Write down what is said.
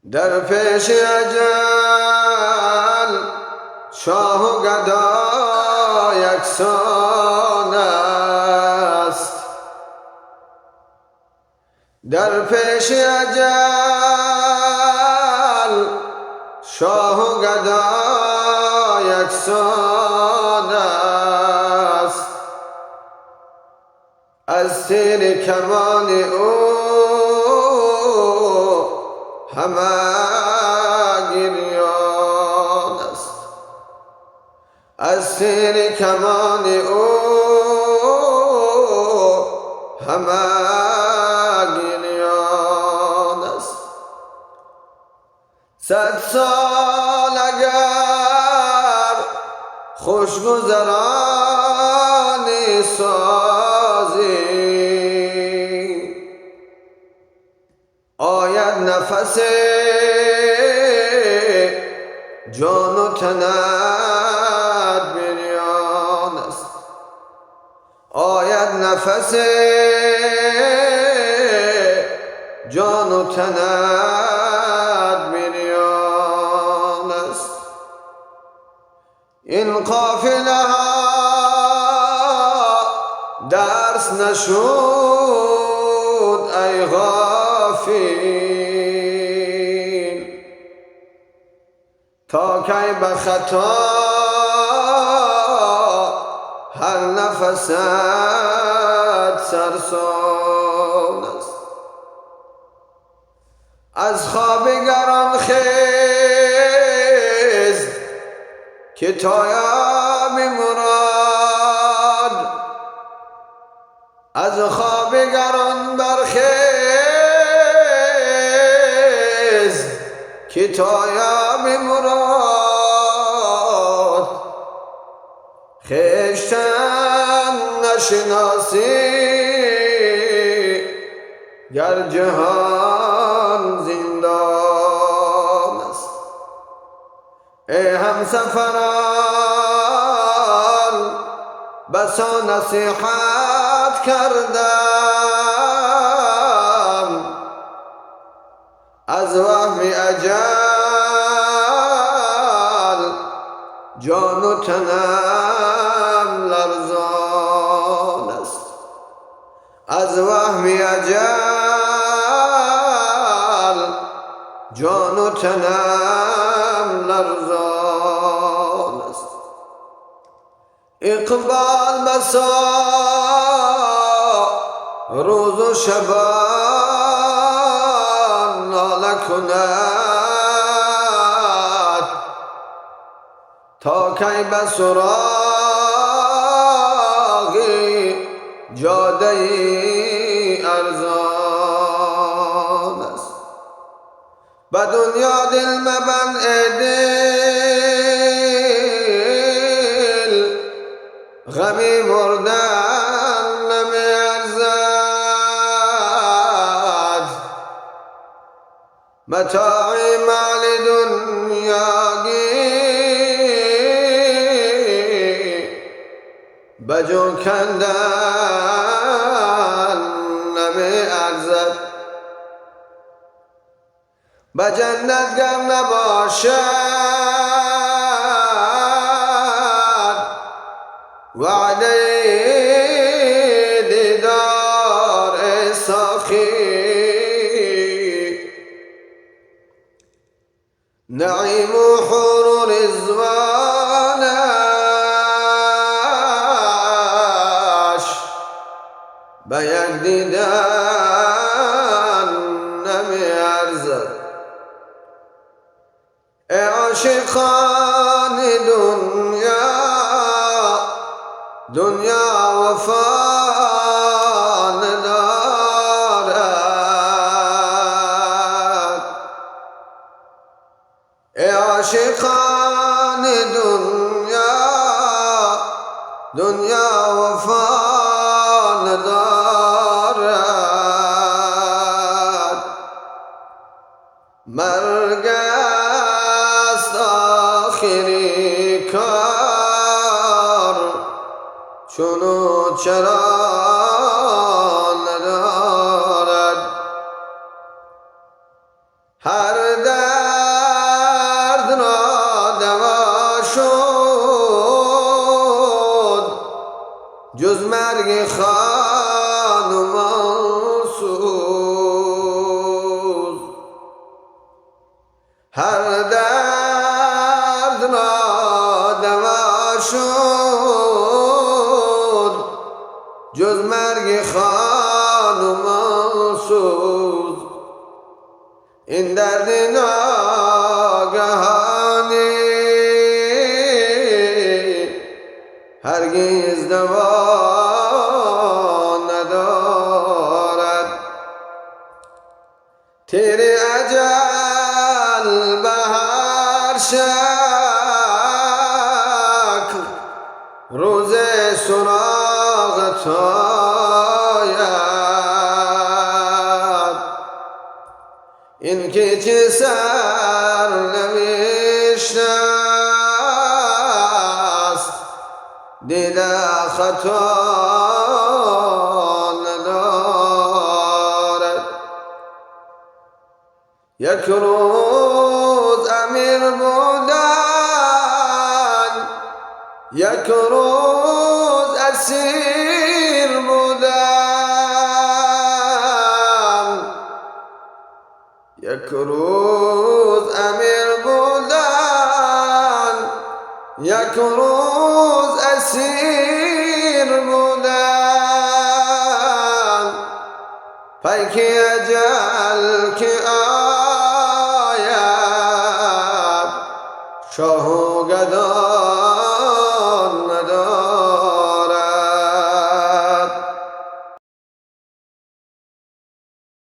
در پیش اجل شاه و گدا یکسان است. در پیش اجل شاه و گدا یکسان است. از تیر کمان او همه گریان است. از تیر کمان او همه گریان است. 100 سال اگر خوشگذرانی سازی، آید نفس جان و تنت بریان است. آید نفس جان و تنت بریان است. این قافله ها درس نشد ای غافل، تا کی به خطا هر نفست سرسام است. از خواب گران خیز که تا یابی مراد، از خواب گران برخیز که تا یابی مراد. خویشتن نشناسی گر جهان زندان است. ای همسفران بسا نصیحت کردم، از وهم اجل جان و تنم لرزان است. از وهم اجل جان و تنم لرزان است. اقبال بسا روز و شبان ناله کند، تا کی به سراغی جاده ارزان است. به دنیا دل مبند ای دل، غمی مردن نمی ارزد. متاع مال دنیا گیر، بجو کندن نمی ارزد. به جنت گر نباشد وعده دیدار ساخی، نعیم و حور و رضوانش به یک دیدن نمی ارزد. ای عاشقان دنیا، دنیا وفا ندارد. ای عاشقان دنیا، دنیا وفا ندارد. مرگ است آخری کار، چونو چرا ندارد. هر مرگ خانمانسوز هر درد را دوا شد جز مرگ خانمانسوز این درد ناگهانی هرگز دوا ندارد تیر اجل به هر شکل روز سراغت آید این که چه سرنوشت است دیده خطا ندارد یک روز امیر بودن یک روز اسیر بودن یک روز امیر بودن یک روز اسیر بودن پیک اجل که